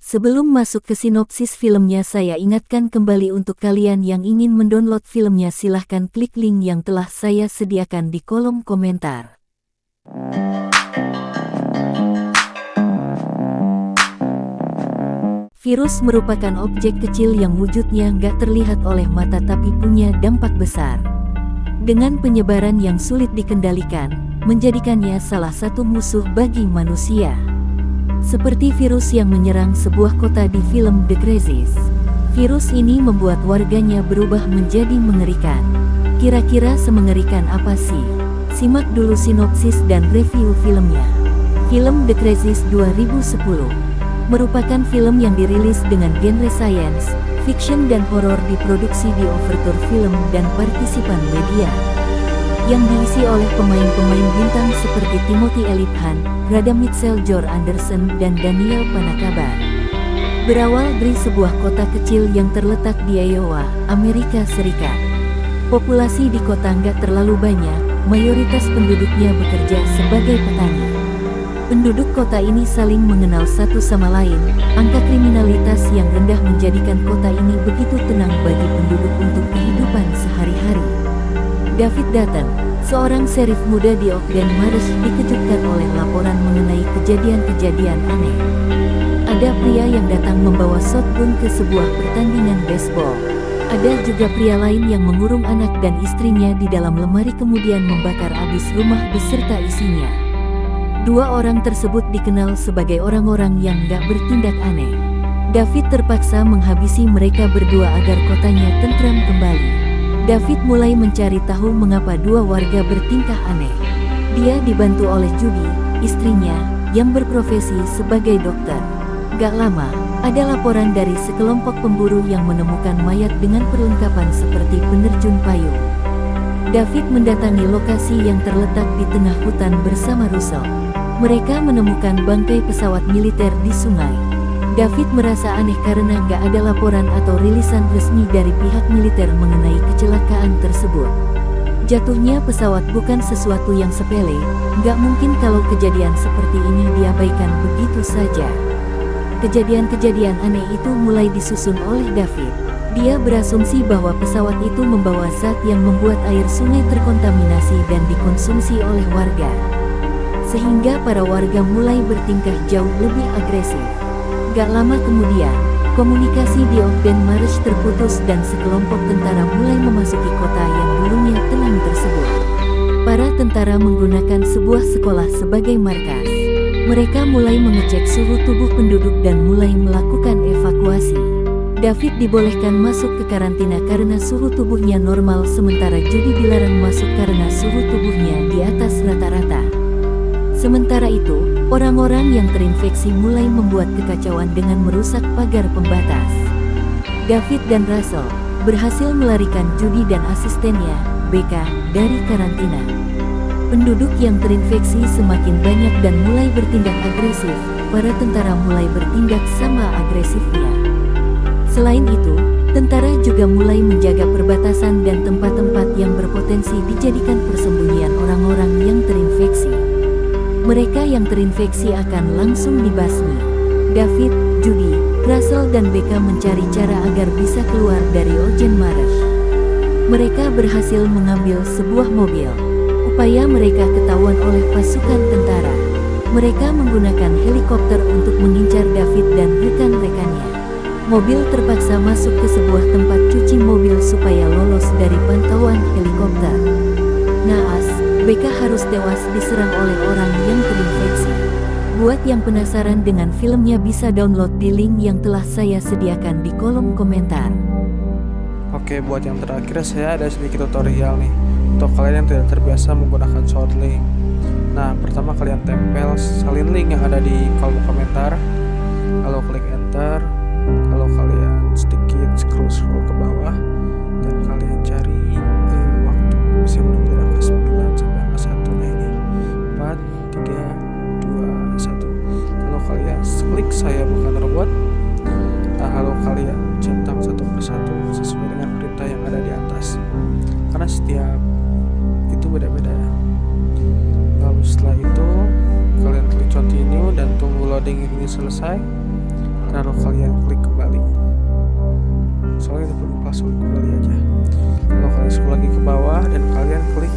Sebelum masuk ke sinopsis filmnya, saya ingatkan kembali untuk kalian yang ingin mendownload filmnya, silahkan klik link yang telah saya sediakan di kolom komentar. Virus merupakan objek kecil yang wujudnya nggak terlihat oleh mata tapi punya dampak besar. Dengan penyebaran yang sulit dikendalikan, menjadikannya salah satu musuh bagi manusia. Seperti virus yang menyerang sebuah kota di film The Crisis. Virus ini membuat warganya berubah menjadi mengerikan. Kira-kira semengerikan apa sih? Simak dulu sinopsis dan review filmnya. Film The Crisis 2010 merupakan film yang dirilis dengan genre science, fiction dan horor, diproduksi di Overture Film dan partisipan media. Yang diisi oleh pemain-pemain bintang seperti Timothy Olyphant, Radamit Seljour Anderson, dan Daniel Panakabar. Berawal dari sebuah kota kecil yang terletak di Iowa, Amerika Serikat. Populasi di kota nggak terlalu banyak, mayoritas penduduknya bekerja sebagai petani. Penduduk kota ini saling mengenal satu sama lain. Angka kriminalitas yang rendah menjadikan kota ini begitu tenang bagi penduduk untuk kehidupan sehari-hari. David Dutton, seorang sheriff muda di Ogden Parish, dikejutkan oleh laporan mengenai kejadian-kejadian aneh. Ada pria yang datang membawa shotgun ke sebuah pertandingan baseball. Ada juga pria lain yang mengurung anak dan istrinya di dalam lemari kemudian membakar habis rumah beserta isinya. Dua orang tersebut dikenal sebagai orang-orang yang gak bertindak aneh. David terpaksa menghabisi mereka berdua agar kotanya tentram kembali. David mulai mencari tahu mengapa dua warga bertingkah aneh. Dia dibantu oleh Judy, istrinya, yang berprofesi sebagai dokter. Gak lama, ada laporan dari sekelompok pemburu yang menemukan mayat dengan perlengkapan seperti penerjun payung. David mendatangi lokasi yang terletak di tengah hutan bersama Russell. Mereka menemukan bangkai pesawat militer di sungai. David merasa aneh karena gak ada laporan atau rilisan resmi dari pihak militer mengenai kecelakaan tersebut. Jatuhnya pesawat bukan sesuatu yang sepele, gak mungkin kalau kejadian seperti ini diabaikan begitu saja. Kejadian-kejadian aneh itu mulai disusun oleh David. Dia berasumsi bahwa pesawat itu membawa zat yang membuat air sungai terkontaminasi dan dikonsumsi oleh warga. Sehingga para warga mulai bertingkah jauh lebih agresif. Gak lama kemudian, komunikasi di Ogden Parish terputus dan sekelompok tentara mulai memasuki kota yang dulunya tenang tersebut. Para tentara menggunakan sebuah sekolah sebagai markas. Mereka mulai mengecek suhu tubuh penduduk dan mulai melakukan evakuasi. David dibolehkan masuk ke karantina karena suhu tubuhnya normal, sementara Judy dilarang masuk karena suhu tubuhnya di atas rata-rata. Sementara itu, orang-orang yang terinfeksi mulai membuat kekacauan dengan merusak pagar pembatas. David dan Russell berhasil melarikan Judy dan asistennya, Becca, dari karantina. Penduduk yang terinfeksi semakin banyak dan mulai bertindak agresif. Para tentara mulai bertindak sama agresifnya. Selain itu, tentara juga mulai menjaga perbatasan dan tempat-tempat yang berpotensi dijadikan persembunyian orang-orang yang terinfeksi. Mereka yang terinfeksi akan langsung dibasmi. David, Judy, Russell dan Becca mencari cara agar bisa keluar dari Ogden Parish. Mereka berhasil mengambil sebuah mobil. Upaya mereka ketahuan oleh pasukan tentara. Mereka menggunakan helikopter untuk mengincar David dan rekan-rekannya. Mobil terpaksa masuk ke sebuah tempat cuci mobil supaya lolos dari pantauan helikopter. Naas, Becca harus tewas diserang oleh orang yang terinfeksi. Buat yang penasaran dengan filmnya bisa download di link yang telah saya sediakan di kolom komentar. Oke, buat yang terakhir saya ada sedikit tutorial nih untuk kalian yang tidak terbiasa menggunakan shortlink. Nah, pertama kalian tempel salin link yang ada di kolom komentar, lalu klik enter, lalu kalian sedikit scroll ke bawah dan kalian cari waktu. Bisa menunggu angka 9 sampai angka 1. Nah ini 4, 3, 2, 1. Lalu kalian klik saya bukan robot. Nah, lalu kalian centang satu persatu sesuai dengan perintah yang ada di atas. Karena setiap itu beda-beda ya. Lalu setelah itu kalian klik continue dan tunggu loading ini selesai. lalu kalian klik kembali. Soalnya itu pas klik kembali aja. Lalu kalian scroll lagi ke bawah dan kalian klik